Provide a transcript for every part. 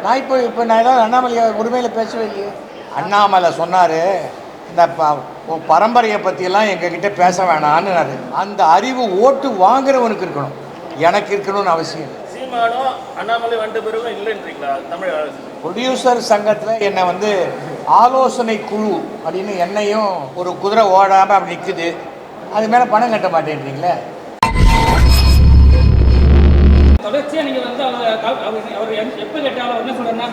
நான் இப்போ நான் ஏதாவது அண்ணாமலை உரிமையில் பேசவே இல்லையே. அண்ணாமலை சொன்னார், இந்த பரம்பரையை பற்றியெல்லாம் எங்ககிட்ட பேச வேணான்னு. அந்த அறிவு ஓட்டு வாங்குறவனுக்கு இருக்கணும், எனக்கு இருக்கணும்னு அவசியம் இல்லை. சீமானோ அண்ணாமலை வந்த பிறகு இல்லைன்றீங்களா? தமிழ் ப்ரொடியூசர் சங்கத்தில் என்னை வந்து ஆலோசனை குழு அப்படின்னு என்னையும் ஒரு குதிரை ஓடாமல் அப்படி நிற்குது, அது மேலே பணம் கட்ட மாட்டேன்றீங்களே. தொடர்ச்சியாக நீங்கள் வந்து அவர் எப்போ கேட்டாலும் என்ன சொல்கிறேன்னா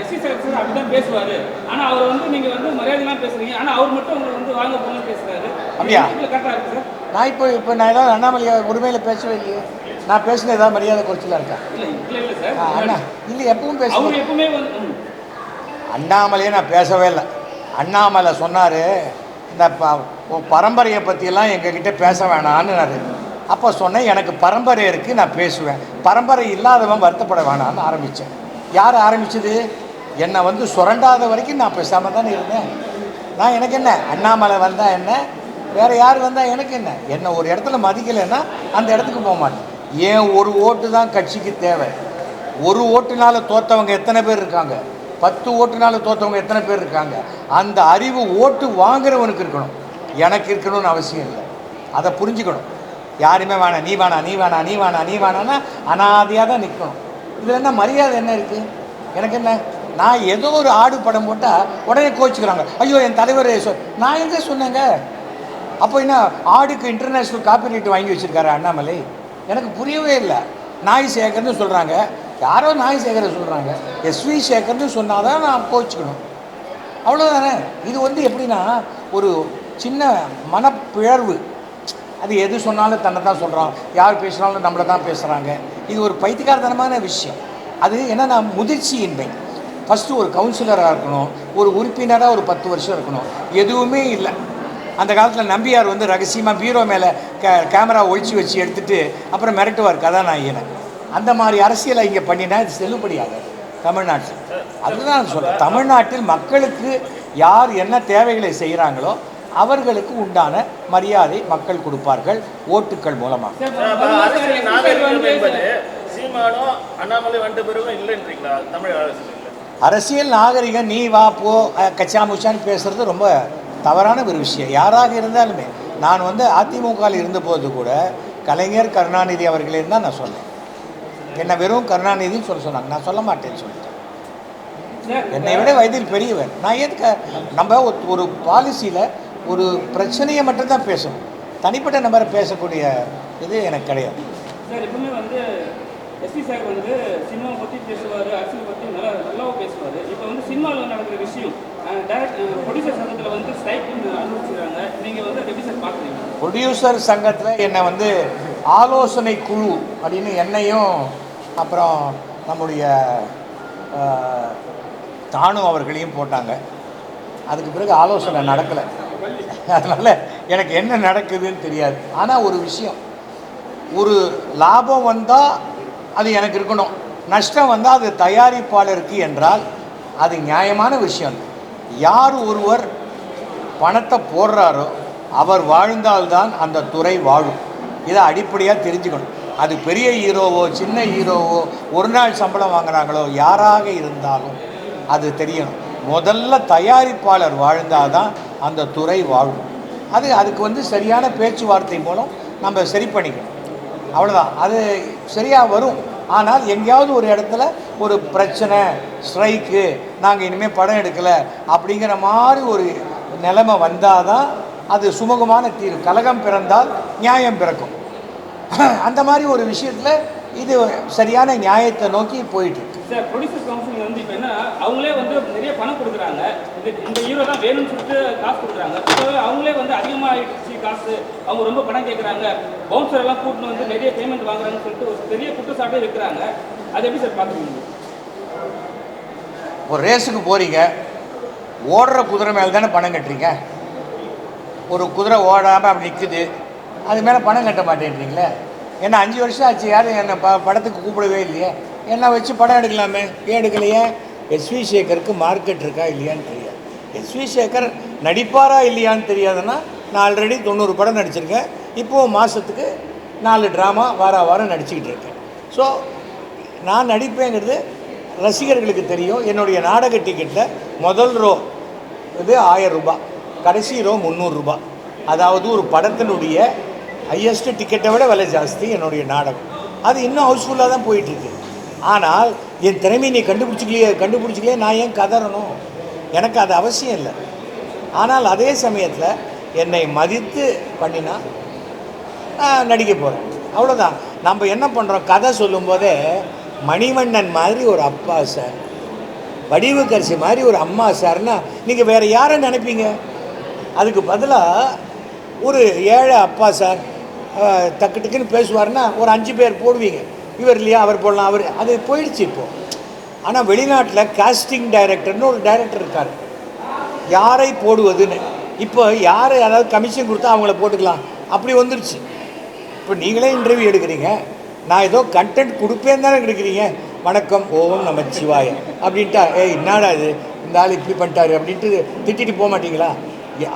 எஸ்சி செலக்ஷன் அப்படி தான் பேசுவார், ஆனால் அவர் வந்து நீங்கள் வந்து மரியாதைலாம் பேசுகிறீங்க, ஆனால் அவர் மட்டும் உங்களை வந்து வாங்க போகணும்னு பேசுகிறாரு. அப்படியா? கரெக்டாக இருக்குது சார். நான் இப்போ நான் ஏதாவது அண்ணாமலை உரிமையில் பேசவே இல்லையே. நான் பேசுனது ஏதாவது மரியாதை குறைச்சலாக இருக்கா? இல்லை சார். அண்ணா இல்லை, எப்பவும் பேசுவேன். அவர் எப்பவுமே வந்து அண்ணாமலையே நான் பேசவே இல்லை. அண்ணாமலை சொன்னார், இந்த பரம்பரையை பற்றியெல்லாம் எங்ககிட்ட பேச வேணான்னு. அப்போ சொன்னேன், எனக்கு பரம்பரை இருக்குது, நான் பேசுவேன். பரம்பரை இல்லாதவன் வருத்தப்பட வேணான்னு ஆரம்பித்தேன். யார் ஆரம்பித்தது? என்னை வந்து சுரண்டாத வரைக்கும் நான் பேசாமல் தானே இருந்தேன். நான் எனக்கு என்ன, அண்ணாமலை வந்தால் என்ன, வேறு யார் வந்தால் எனக்கு என்ன. என்னை ஒரு இடத்துல மதிக்கலைன்னா அந்த இடத்துக்கு போக மாட்டேன். ஏன் ஒரு ஓட்டு தான் கட்சிக்கு தேவை. ஒரு ஓட்டுனால தோற்றவங்க எத்தனை பேர் இருக்காங்க, 10 ஓட்டுனால தோற்றவங்க எத்தனை பேர் இருக்காங்க. அந்த அறிவு ஓட்டு வாங்குறவனுக்கு இருக்கணும், எனக்கு இருக்கணும்னு அவசியம் இல்லை. அதை புரிஞ்சுக்கணும். யாருமே வேணாம், நீ வேணாம், நீ வேணாம், நீ வேணாம், நீ வேணான்னா அனாதையாக தான் நிற்கணும். இதில் என்ன மரியாதை என்ன இருக்குது? எனக்கு என்ன, நான் ஏதோ ஒரு ஆடு படம் போட்டால் உடனே கோச்சிக்கிறாங்க, ஐயோ என் தலைவர் நான் எங்கே சொன்னேங்க. அப்போ என்ன, ஆடுக்கு இன்டர்நேஷ்னல் காப்பிரைட் வாங்கி வச்சுருக்காரு அண்ணாமலை? எனக்கு புரியவே இல்லை. நாய் சேகர்னு சொல்கிறாங்க, யாரோ நாய் சேகரை சொல்கிறாங்க, எஸ்வி சேகர்னு சொன்னால் தான் நான் கோச்சிக்கணும், அவ்வளோதானே. இது வந்து எப்படின்னா ஒரு சின்ன மனப்பிழர்வு. அது எது சொன்னாலும் தன்னை தான் சொல்கிறோம், யார் பேசுனாலும் நம்மளை தான் பேசுகிறாங்க. இது ஒரு பைத்தியக்காரத்தனமான விஷயம். அது என்னென்னா முதிர்ச்சியின்மை. ஃபஸ்ட்டு ஒரு கவுன்சிலராக இருக்கணும், ஒரு உறுப்பினராக ஒரு 10 வருஷம் இருக்கணும், எதுவுமே இல்லை. அந்த காலத்தில் நம்பியார் வந்து ரகசியமாக பீரோ மேலே கேமரா ஒழிச்சு வச்சு எடுத்துகிட்டு அப்புறம் மிரட்டுவார் கதாநாயகனை. அந்த மாதிரி அரசியலை இங்கே பண்ணினா இது செல்லுபடியாகாது தமிழ்நாட்டில். அதுதான் சொல்கிறேன், தமிழ்நாட்டில் மக்களுக்கு யார் என்ன தேவைகளை செய்கிறாங்களோ அவர்களுக்கு உண்டான மரியாதை மக்கள் கொடுப்பார்கள் ஓட்டுக்கள் மூலமாக. அரசியல் நாகரிகம் நீ வா போ கச்சாமுச்சான்னு பேசுகிறது ரொம்ப தவறான ஒரு விஷயம். யாராக இருந்தாலுமே, நான் வந்து அதிமுகவில் இருந்தபோது கூட கலைஞர் கருணாநிதி அவர்களே தான் நான் சொன்னேன். என்னை வெறும் கருணாநிதின்னு சொன்னாங்க, நான் சொல்ல மாட்டேன்னு சொல்லிட்டேன். என்னை விட வயதில் பெரியவர். நான் எதுக்கு, நம்ம ஒரு பாலிசியில் ஒரு பிரச்சனையை மட்டும்தான் பேசணும், தனிப்பட்ட நபரை பேசக்கூடிய இது எனக்கு கிடையாது. சார் எப்பவுமே வந்து எஸ்பி சார் வந்து சினிமாவை பற்றி பேசுவார், அரசியல் பற்றி நல்லாவும் பேசுவார். இப்போ வந்து சினிமாவில் நடக்கிற விஷயம் டைரக்ட் ப்ரொடியூசர் சங்கத்தில் வந்து ஸ்ட்ரைக் அனுப்பிச்சிருக்காங்க, நீங்கள் வந்து எப்படி சார் பார்க்குறீங்க? ப்ரொடியூசர் சங்கத்தில் என்னை வந்து ஆலோசனை குழு அப்படின்னு என்னையும் அப்புறம் நம்முடைய தானு அவர்களையும் போட்டாங்க. அதுக்கு பிறகு ஆலோசனை நடக்கலை, அதனால் எனக்கு என்ன நடக்குதுன்னு தெரியாது. ஆனால் ஒரு விஷயம், ஒரு லாபம் வந்தால் அது எனக்கு இருக்கணும், நஷ்டம் வந்தால் அது தயாரிப்பாளருக்கு என்றால் அது நியாயமான விஷயம். யார் ஒருவர் பணத்தை போடுறாரோ அவர் வாழ்ந்தால்தான் அந்த துறை வாழும். இதை அடிப்படையாக தெரிஞ்சுக்கணும். அது பெரிய ஹீரோவோ சின்ன ஹீரோவோ ஒரு நாள் சம்பளம் வாங்குறாங்களோ யாராக இருந்தாலும் அது தெரியணும். முதல்ல தயாரிப்பாளர் வாழ்ந்தால் தான் அந்த துறை வாழும். அதுக்கு வந்து சரியான பேச்சுவார்த்தை மூலம் நம்ம சரி பண்ணிக்கணும், அவ்வளோதான். அது சரியாக வரும். ஆனால் எங்கேயாவது ஒரு இடத்துல ஒரு பிரச்சனை, ஸ்ட்ரைக்கு, நாங்கள் இனிமேல் படம் எடுக்கலை அப்படிங்கிற மாதிரி ஒரு நிலைமை வந்தால் தான் அது சுமூகமான தீர்வு. கலகம் பிறந்தால் நியாயம் பிறக்கும். அந்த மாதிரி ஒரு விஷயத்தில் இது சரியான நியாயத்தை நோக்கி போயிட்டுருக்கு. சார் ப்ரொடியூசர் கவுன்சில் வந்து இப்போ என்ன, அவங்களே வந்து நிறைய பணம் கொடுக்குறாங்க, இந்த ஹீரோ தான் வேணும்னு சொல்லிட்டு காசு கொடுக்குறாங்க. இப்போ அவங்களே வந்து அதிகமாக ஆகிடுச்சு காசு, அவங்க ரொம்ப பணம் கேட்குறாங்க, பவுன்சர் எல்லாம் கூட்டின்னு வந்து நிறைய பேமெண்ட் வாங்குறாங்கன்னு சொல்லிட்டு ஒரு பெரிய குற்றச்சாட்டே இருக்கிறாங்க. அது எப்படி சார் பார்க்குறீங்க? ஒரு ரேஸுக்கு போகிறீங்க, ஓடுற குதிரை மேலே தானே பணம் கட்டுறீங்க. ஒரு குதிரை ஓடாமல் அப்படி நிற்குது, அது மேலே பணம் கட்ட மாட்டேன்றீங்களே. ஏன்னா 5 வருஷம் ஆச்சு, யாரும் என்னை படத்துக்கு கூப்பிடவே இல்லையே, என்ன வச்சு படம் எடுக்கலாமே, ஏன் எடுக்கலையே? எஸ்வி சேகருக்கு மார்க்கெட் இருக்கா இல்லையான்னு தெரியாது. எஸ்வி சேகர் நடிப்பாரா இல்லையான்னு தெரியாதுன்னா, நான் ஆல்ரெடி 90 படம் நடிச்சிருக்கேன். இப்போது மாதத்துக்கு 4 ட்ராமா வாரம் நடிச்சுக்கிட்டு இருக்கேன். ஸோ நான் நடிப்பேங்கிறது ரசிகர்களுக்கு தெரியும், என்னுடைய நாடக டிக்கெட்டில் முதல் ரோ இது 1000 ரூபாய், கடைசி ரோ 300 ரூபாய். அதாவது ஒரு படத்தினுடைய ஹையஸ்ட் டிக்கெட்டை விட விலை ஜாஸ்தி என்னுடைய நாடகம். அது இன்னும் ஹவுஸ்ஃபுல்லாக தான் போயிட்டுருக்கு. ஆனால் என் திறமையை நீ கண்டுபிடிச்சிக்கலையே நான் ஏன் கதறணும்? எனக்கு அது அவசியம் இல்லை. ஆனால் அதே சமயத்தில் என்னை மதித்து பண்ணினா நான் நடிக்க போகிறேன், அவ்வளோதான். நம்ம என்ன பண்ணுறோம், கதை சொல்லும்போதே மணிவண்ணன் மாதிரி ஒரு அப்பா சார், வடிவுக்கரசி மாதிரி ஒரு அம்மா சார்னா நீங்கள் வேறு யாரை நினைப்பீங்க? அதுக்கு பதிலாக ஒரு ஏழை அப்பா சார் டக்கு டக்குன்னு பேசுவார்னா ஒரு 5 பேர் போடுவீங்க. இவர் இல்லையா, அவர் போடலாம், அவர் அது போயிடுச்சு இப்போது. ஆனால் வெளிநாட்டில் காஸ்டிங் டைரக்டர்னு ஒரு டைரக்டர் இருக்கார், யாரை போடுவதுன்னு. இப்போ யார் அதாவது கமிஷன் கொடுத்தா அவங்கள போட்டுக்கலாம், அப்படி வந்துடுச்சு. இப்போ நீங்களே இன்டர்வியூ எடுக்கிறீங்க, நான் ஏதோ கண்டென்ட் கொடுப்பேன்னு தானே எடுக்கிறீங்க. வணக்கம் ஓம் நமச்சிவாய அப்படின்ட்டா, என்னடா இது இந்த ஆள் இப்படி பண்ணிட்டாரு அப்படின்ட்டு திட்டிட்டு போக மாட்டீங்களா?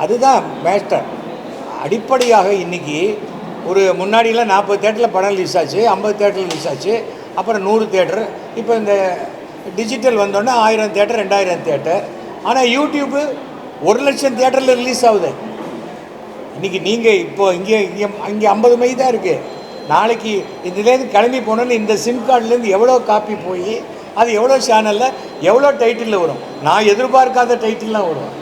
அதுதான் மேஸ்டர். அடிப்படையாக இன்றைக்கி ஒரு முன்னாடியெலாம் 40 தேட்டரில் படம் ரிலீஸ் ஆச்சு, 50 தேட்டரில் ரிலீஸ் ஆச்சு, அப்புறம் 100 தேட்டர், இப்போ இந்த டிஜிட்டல் வந்தோடனே 1000 தேட்டர் 2000 தேட்டர். ஆனால் யூடியூப்பு 1,00,000 தேட்டரில் ரிலீஸ் ஆகுது. இன்றைக்கி நீங்கள் இப்போது இங்கே 50 மை தான் இருக்குது. நாளைக்கு இதுலேருந்து கிளம்பி போனோன்னு இந்த சிம் கார்டுலேருந்து எவ்வளோ காப்பி போய் அது எவ்வளோ சேனலில் எவ்வளோ டைட்டிலில் வரும். நான் எதிர்பார்க்காத டைட்டில்லாம் வரும்.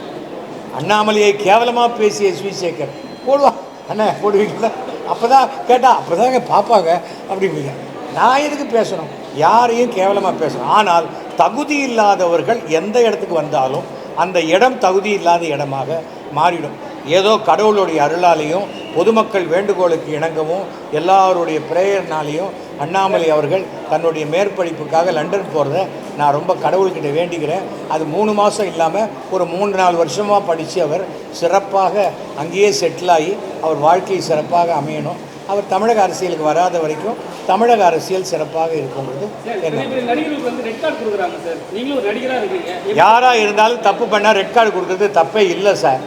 அண்ணாமலையை கேவலமாக பேசிய ஸ்ரீசேகர் போடுவான், அண்ணா போடுவீங்களா? அப்போ தான் கேட்டால் அப்போ தாங்க பார்ப்பாங்க அப்படிங்க. நான் எதுக்கு பேசணும்? யாரையும் கேவலமாக பேசணும். ஆனால் தகுதி இல்லாதவர்கள் எந்த இடத்துக்கு வந்தாலும் அந்த இடம் தகுதி இல்லாத இடமாக மாறிடும். ஏதோ கடவுளுடைய அருளாலையும் பொதுமக்கள் வேண்டுகோளுக்கு இணங்கவும் எல்லாருடைய பிரேயர்னாலையும் அண்ணாமலை அவர்கள் தன்னுடைய மேற்படிப்புக்காக லண்டன் போகிறத நான் ரொம்ப கடவுள்கிட்ட வேண்டிக்கிறேன். அது 3 மாதம் இல்லாமல் ஒரு 3-4 வருஷமாக படித்து அவர் சிறப்பாக அங்கேயே செட்டில் ஆகி அவர் வாழ்க்கை சிறப்பாக அமையணும். அவர் தமிழக அரசியலுக்கு வராத வரைக்கும் தமிழக அரசியல் சிறப்பாக இருக்குங்கிறது யாராக இருந்தாலும் தப்பு பண்ணால் ரெட் கார்டு கொடுக்குறது தப்பே இல்லை சார்.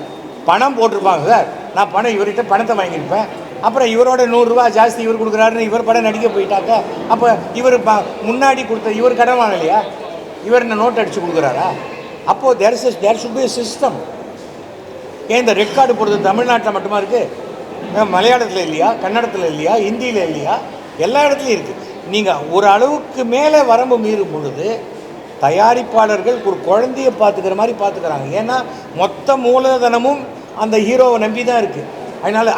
பணம் போட்டிருப்பாங்க சார், நான் பணம் இவர்கிட்ட பணத்தை வாங்கியிருப்பேன், அப்புறம் இவரோட 100 ரூபா ஜாஸ்தி இவர் கொடுக்குறாருன்னு இவர் படம் நடிக்க போயிட்டாக்க அப்போ இவர் முன்னாடி கொடுத்த இவர் கடன் வாங்கலையா? இவர் என்ன நோட் அடித்து கொடுக்குறாரா? அப்போது தேர் ஷுட் பி சிஸ்டம். ஏன் இந்த ரெட் கார்டு போடுறது தமிழ்நாட்டில் மட்டுமா இருக்குது? மலையாளத்தில் இல்லையா, கன்னடத்தில் இல்லையா, ஹிந்தியில் இல்லையா? எல்லா இடத்துலையும் இருக்குது. நீங்கள் ஒரு அளவுக்கு மேலே வரம்பு மீறும் பொழுது தயாரிப்பாளர்கள் ஒரு குழந்தைய பார்த்துக்கிற மாதிரி பார்த்துக்கிறாங்க. ஏன்னா மொத்த மூலதனமும் அந்த ஹீரோவை நம்பி தான் இருக்குது. அதனால்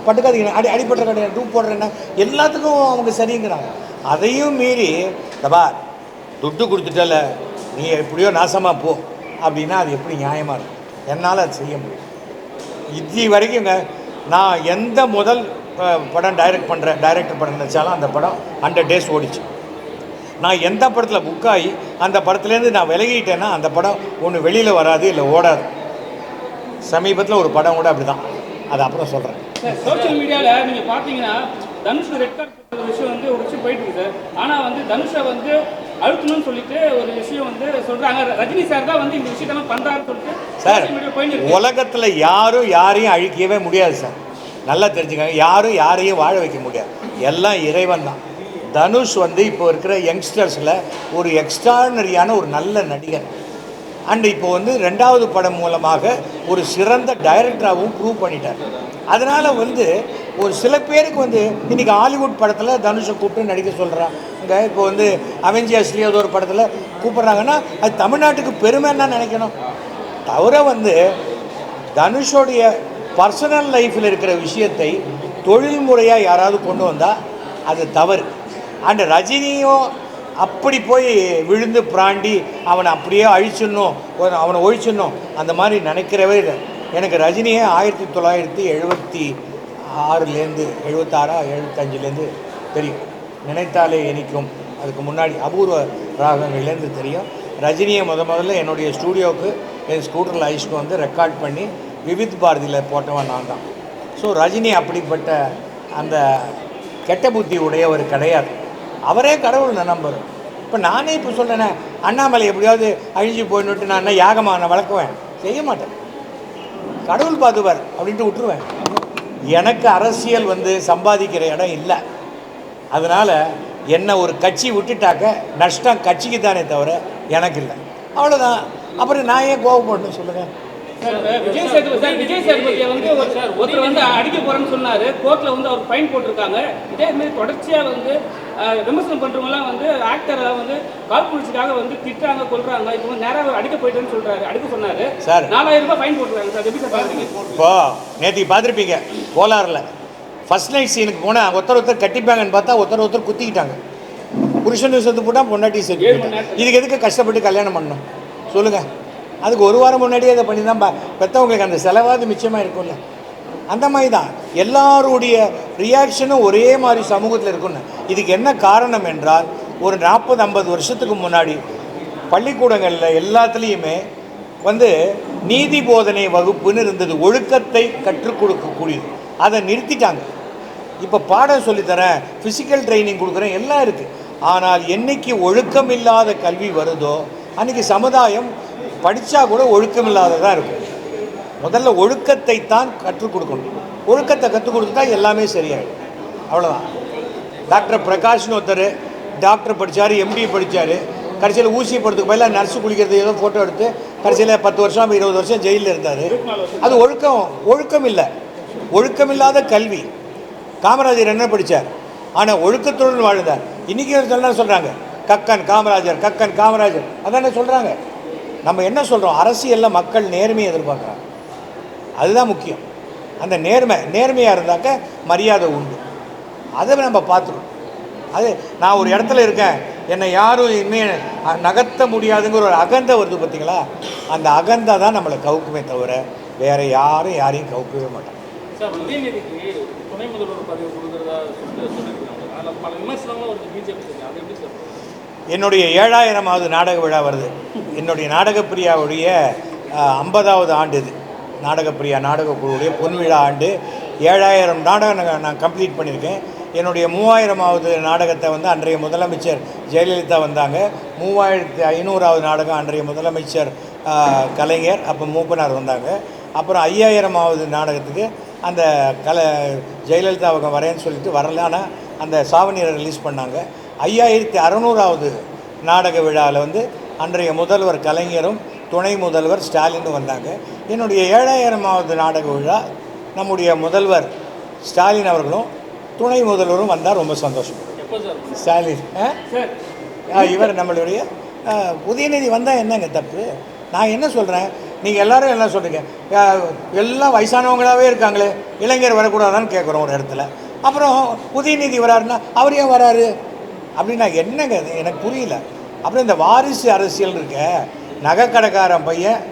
பட்டுக்காதீங்க, அடிப்பட்ட கடை டூப் போடுறேன்னா எல்லாத்துக்கும் அவங்க சரிங்கிறாங்க. அதையும் மீறி தபா துட்டு கொடுத்துட்டல நீ எப்படியோ நாசமாக போ அப்படின்னா அது எப்படி நியாயமாக இருக்கும்? என்னால் அது செய்ய முடியும். இது வரைக்குங்க நான் எந்த முதல் படம் டைரக்டர் படம் நினச்சாலும் அந்த படம் 100 days ஓடிச்சு. நான் எந்த படத்தில் புக்காகி அந்த படத்துலேருந்து நான் விலகிட்டேன்னா அந்த படம் ஒன்று வெளியில் வராது, இல்லை ஓடாது. சமீபத்தில் ஒரு படம் கூட அப்படி தான், அது அப்புறம் சொல்கிறேன். சோஷியல் மீடியாவில் நீங்கள் பார்த்தீங்கன்னா தனுஷ் ரெட் கார்டு கொடுத்த விஷயம் ஒரு விஷயம் போயிட்டு இருக்கு சார். ஆனால் தனுஷை அழுத்தணும்னு சொல்லிட்டு ஒரு விஷயம் சொல்கிறாங்க. ரஜினி சார் தான் இந்த விஷயத்தெல்லாம் பண்ணுறாருன்னு சொல்லிட்டு சார், உலகத்தில் யாரும் யாரையும் அழிக்கவே முடியாது சார். நல்லா தெரிஞ்சுக்காங்க, யாரும் யாரையும் வாழ வைக்க முடியாது, எல்லாம் இறைவன் தான். தனுஷ் இப்போ இருக்கிற யங்ஸ்டர்ஸில் ஒரு எக்ஸ்ட்ரானரியான ஒரு நல்ல நடிகர். அண்ட் இப்போ 2வது படம் மூலமாக ஒரு சிறந்த டைரக்டராகவும் ப்ரூவ் பண்ணிட்டார். அதனால் ஒரு சில பேருக்கு இன்றைக்கி ஹாலிவுட் படத்தில் தனுஷை கூப்பிட்டு நடிக்க சொல்கிறாங்க. இப்போ அவெஞ்சர்ஸ்லேயே ஏதோ ஒரு படத்தில் கூப்பிட்றாங்கன்னா அது தமிழ்நாட்டுக்கு பெருமைன்னா நினைக்கணும். தவிர தனுஷோடைய பர்சனல் லைஃப்பில் இருக்கிற விஷயத்தை தொழில்முறையாக யாராவது கொண்டு வந்தால் அது தவறு. அண்ட் ரஜினியும் அப்படி போய் விழுந்து பிராண்டி அவனை அப்படியே அழிச்சிடணும், அவனை ஒழிச்சிடணும் அந்த மாதிரி நினைக்கிறவே இல்லை. எனக்கு ரஜினியை 1976 75 தெரியும். நினைத்தாலே இனிக்கும், அதுக்கு முன்னாடி அபூர்வ ராகங்கள்லேருந்து தெரியும். ரஜினியை முதல்ல என்னுடைய ஸ்டூடியோவுக்கு என் ஸ்கூட்டரில் அழிச்சிட்டு ரெக்கார்ட் பண்ணி விவித் பாரதியில் போட்டவன் நான் தான். ஸோ ரஜினி அப்படிப்பட்ட அந்த கெட்ட புத்தி உடையவர் கிடையாது. அவரே கடவுள் நம்பர். இப்போ நானே இப்போ சொல்கிறேனே, அண்ணாமலை எப்படியாவது அழிஞ்சு போயின்னுட்டு நான் என்ன யாகமாக நான் வளர்க்குவேன்? செய்ய மாட்டேன். கடவுள் பார்த்துவார் அப்படின்ட்டு விட்டுருவேன். எனக்கு அரசியல் சம்பாதிக்கிற இடம் இல்லை. அதனால் என்ன ஒரு கட்சி விட்டுட்டாக்க நஷ்டம் கட்சிக்கு தானே தவிர எனக்கு இல்லை, அவ்வளோதான். அப்புறம் நான் ஏன் கோவப்படணும் சொல்லுங்கள்? விஜய் சேதுபதியை வந்து ஒருத்தர் வந்து அடிக்க போறேன்னு சொன்னாரு, கோர்ட்ல வந்து அவர் ஃபைன் போட்டிருக்காங்க. இதே மாதிரி தொடர்ச்சியா வந்து விமர்சனம் பண்றவங்கலாம் வந்து ஆக்டரை வந்து காழ்ப்புணர்ச்சிக்காக வந்து திட்டுறாங்க, கொல்றாங்க. இப்போ வந்து நேராக அடிக்க போயிட்டேன்னு சொல்றாரு, அடிக்க சொன்னாரு சார். 4000 ரூபாய் ஃபைன் போட்டுருக்காங்க சார். எப்படி சார் பாக்குறீங்க? இப்போ நேற்று பார்த்துருப்பீங்க கோலாரில் ஃபர்ஸ்ட் நைட் சீனுக்கு போனால் ஒருத்தர் கட்டிப்பாங்கன்னு பார்த்தா ஒருத்தர் குத்திக்கிட்டாங்க. புருஷன் செத்து போட்டால் பொண்டாட்டி செத்து போட்டாங்க. இதுக்கு எதுக்கு கஷ்டப்பட்டு கல்யாணம் பண்ணணும் சொல்லுங்கள்? அதுக்கு ஒரு வாரம் முன்னாடியே அதை பண்ணி தான் பெற்றவங்களுக்கு அந்த செலவாது மிச்சமாக இருக்கும்ல. அந்த மாதிரி தான் எல்லாருடைய ரியாக்ஷனும் ஒரே மாதிரி சமூகத்தில் இருக்குன்னு. இதுக்கு என்ன காரணம் என்றால், ஒரு 40-50 வருஷத்துக்கு முன்னாடி பள்ளிக்கூடங்களில் எல்லாத்துலேயுமே வந்து நீதி போதனை வகுப்புன்னு இருந்தது, ஒழுக்கத்தை கற்றுக் கொடுக்கக்கூடியது. அதை நிறுத்திட்டாங்க. இப்போ பாடம் சொல்லித்தரேன், ஃபிசிக்கல் ட்ரைனிங் கொடுக்குறேன், எல்லாம் இருக்குது. ஆனால் என்னைக்கு ஒழுக்கம் இல்லாத கல்வி வருதோ அன்றைக்கி சமுதாயம் படித்தா கூட ஒழுக்கம் இல்லாததாக இருக்கும். முதல்ல ஒழுக்கத்தை தான் கற்றுக் கொடுக்கணும். ஒழுக்கத்தை கற்றுக் கொடுத்துட்டா எல்லாமே சரியாயிடும், அவ்வளோதான். டாக்டர் பிரகாஷ்னு ஒருத்தர் டாக்டர் படித்தார், எம்டி படித்தார். கடைசியில் ஊசி போடுறதுக்கு பதிலாக நர்ஸு குளிக்கிறது ஏதோ ஃபோட்டோ எடுத்து கடைசியில் 10 வருஷம் 20 வருஷம் ஜெயிலில் இருந்தார். அது ஒழுக்கம் இல்லை, ஒழுக்கமில்லாத கல்வி. காமராஜர் என்ன படித்தார்? ஆனால் ஒழுக்கத்துடன் வாழ்ந்தார். இன்றைக்கி சொன்னால் சொல்கிறாங்க கக்கன் காமராஜர் அதானே சொல்கிறாங்க. நம்ம என்ன சொல்கிறோம்? அரசியலில் மக்கள் நேர்மையை எதிர்பார்க்குறாங்க, அதுதான் முக்கியம். அந்த நேர்மையாக இருந்தாக்க மரியாதை உண்டு. அதை நம்ம பார்த்துக்கணும். அது நான் ஒரு இடத்துல இருக்கேன், என்னை யாரும் இனிமேல் நகர்த்த முடியாதுங்கிற ஒரு அகந்தை வருது பார்த்தீங்களா? அந்த அகந்தை தான் நம்மளை கவுக்குமே தவிர வேறு யாரையும் கவுக்கவே மாட்டாங்க. சார், உதயநிதிக்கு துணை முதல்வர் பதவி கொடுக்குறதா சொல்லியிருக்காங்க. அதில் பல விமர்சனங்களும் வருது பிஜேபி. அது எப்படி சார்? என்னுடைய 7000வது நாடக விழா வருது. என்னுடைய நாடகப்பிரியாவுடைய 50வது ஆண்டு இது. நாடகப்பிரியா நாடக குழுவுடைய பொன்விழா ஆண்டு. 7000 நாடகம் நான் கம்ப்ளீட் பண்ணியிருக்கேன். என்னுடைய 3000வது நாடகத்தை வந்து அன்றைய முதலமைச்சர் ஜெயலலிதா வந்தாங்க. 3500வது நாடகம் அன்றைய முதலமைச்சர் கலைஞர் அப்போ மூப்பனார் வந்தாங்க. அப்புறம் 5000வது நாடகத்துக்கு அந்த ஜெயலலிதா அவங்க வரேன்னு சொல்லிட்டு வரல, ஆனால் அந்த சாவணியை ரிலீஸ் பண்ணாங்க. 5600வது நாடக விழாவில் வந்து அன்றைய முதல்வர் கலைஞரும் துணை முதல்வர் ஸ்டாலினும் வந்தாங்க. என்னுடைய 7000வது நாடக விழா நம்முடைய முதல்வர் ஸ்டாலின் அவர்களும் துணை முதல்வரும் வந்தால் ரொம்ப சந்தோஷம். ஸ்டாலின் இவர் நம்மளுடைய உதயநிதி வந்தால் என்னங்க தப்பு? நான் என்ன சொல்கிறேன், நீங்கள் எல்லோரும் என்ன சொல்கிறீங்க? எல்லாம் வயசானவங்களாகவே இருக்காங்களே, இளைஞர் வரக்கூடாதான்னு கேட்குறோம் ஒரு இடத்துல. அப்புறம் உதயநிதி வராருன்னா அவர் ஏன் வராரு அப்படின்னா என்னங்க அது எனக்கு புரியல. அப்புறம் இந்த வாரிசு அரசியல் இருக்க, நகைக்கடைக்காரன் பையன்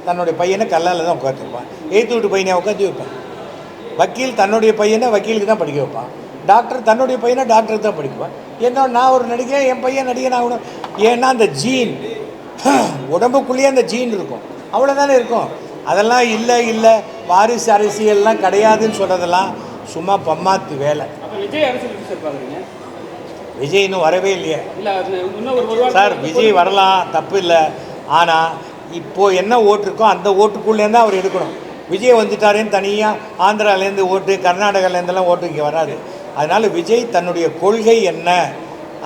தன்னுடைய பையனை கல்லால் தான் உட்காந்துருப்பான், எய்த்து வீட்டு பையனை உட்காந்து வைப்பான். வக்கீல் தன்னுடைய பையனை வக்கீலுக்கு தான் படிக்க வைப்பான். டாக்டர் தன்னுடைய பையனை டாக்டருக்கு தான் படிக்குவான். ஏன்னா நான் ஒரு நடிகை, என் பையன் நடிகை ஆகணும். ஏன்னா அந்த ஜீன் உடம்புக்குள்ளேயே அந்த ஜீன் இருக்கும், அவ்வளோதானே இருக்கும். அதெல்லாம் இல்லை வாரிசு அரசியல்லாம் கிடையாதுன்னு சொல்கிறதெல்லாம் சும்மா பம்மாத்து வேலை. விஜய் அரசியல் சார் பார்க்குறீங்க? விஜய் இன்னும் வரவே இல்லையே சார். சார் விஜய் வரலாம், தப்பு இல்லை. ஆனால் இப்போது என்ன ஓட்டு இருக்கோ அந்த ஓட்டுக்குள்ளேருந்து அவர் எடுக்கணும். விஜய் வந்துட்டாரேன்னு தனியாக ஆந்திராலேருந்து ஓட்டு, கர்நாடகாலேருந்துலாம் ஓட்டு இங்கே வராது. அதனால் விஜய் தன்னுடைய கொள்கை என்ன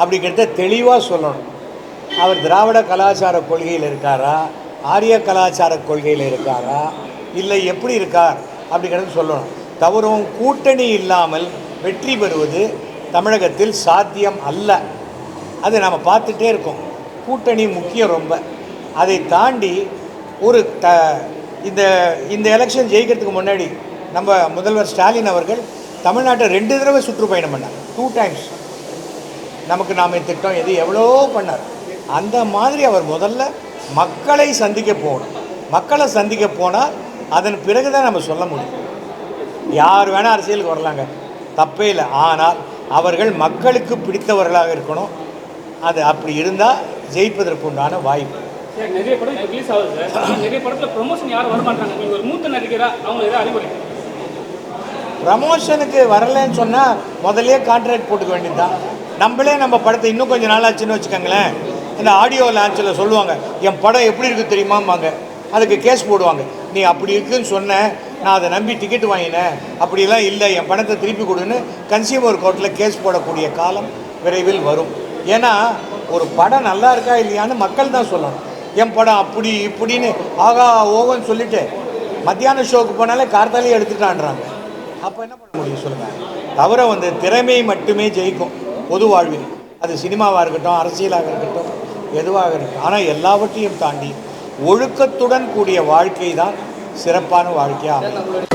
அப்படிங்கிறத தெளிவாக சொல்லணும். அவர் திராவிட கலாச்சார கொள்கையில் இருக்காரா, ஆரிய கலாச்சார கொள்கையில் இருக்காரா, இல்லை எப்படி இருக்கார் அப்படிங்கிறது சொல்லணும். தவறும் கூட்டணி இல்லாமல் வெற்றி பெறுவது தமிழகத்தில் சாத்தியம் அல்ல. அதை நாம் பார்த்துட்டே இருக்கோம். கூட்டணி முக்கியம் ரொம்ப. அதை தாண்டி ஒரு இந்த எலெக்ஷன் ஜெயிக்கிறதுக்கு முன்னாடி நம்ம முதல்வர் ஸ்டாலின் அவர்கள் தமிழ்நாட்டை 2 தடவை சுற்றுப்பயணம் பண்ணார், 2 டைம்ஸ். நாம் திட்டம் எது எவ்வளோ பண்ணார். அந்த மாதிரி அவர் முதல்ல மக்களை சந்திக்க போகணும். மக்களை சந்திக்க போனால் அதன் பிறகு தான் நம்ம சொல்ல முடியும். யார் வேணால் அரசியலுக்கு வரலாங்க, தப்பே இல்லை. ஆனால் அவர்கள் மக்களுக்கு பிடித்தவர்களாக இருக்கணும். அது அப்படி இருந்தால் ஜெயிப்பதற்கு உண்டான வாய்ப்பு. சார், நிறைய படம் ரிலீஸ் ஆகுது சார். நிறைய படத்தில் ப்ரமோஷன் யாரும் வரமாட்டாங்க. நீங்கள் ஒரு மூத்த நடிகராக அவங்க எதாவது அறிவுரை? ப்ரமோஷனுக்கு வரலன்னு சொன்னால் முதல்ல கான்ட்ராக்ட் போட்டுக்க வேண்டியது தான். நம்மளே நம்ம படத்தை இன்னும் கொஞ்சம் நாளாச்சுன்னு வச்சுக்கோங்களேன், இந்த ஆடியோ லான்ச்சில் சொல்லுவாங்க என் படம் எப்படி இருக்குது தெரியுமாம்பாங்க. அதுக்கு கேஸ் போடுவாங்க. நீ அப்படி இருக்குன்னு சொன்னேன், நான் அதை நம்பி டிக்கெட் வாங்கினேன், அப்படிலாம் இல்லை, என் பணத்தை திருப்பி கொடுன்னு கன்சியூமர் கோர்ட்டில் கேஸ் போடக்கூடிய காலம் விரைவில் வரும். ஏன்னா ஒரு படம் நல்லா இருக்கா இல்லையான்னு மக்கள் தான் சொல்லணும். என் படம் அப்படி இப்படின்னு ஆகா ஓகோன்னு சொல்லிவிட்டு மத்தியான ஷோக்கு போனாலே கார்த்தாலே எடுத்துட்டான்றாங்க. அப்போ என்ன பண்ண முடியும் சொல்லுங்கள்? தவிர திறமை மட்டுமே ஜெயிக்கும் பொது வாழ்வில். அது சினிமாவாக இருக்கட்டும், அரசியலாக இருக்கட்டும், எதுவாக இருக்கட்டும். ஆனால் எல்லாவற்றையும் தாண்டி ஒழுக்கத்துடன் கூடிய வாழ்க்கை தான் சிறப்பான வாழ்க்கையாக அமையும்.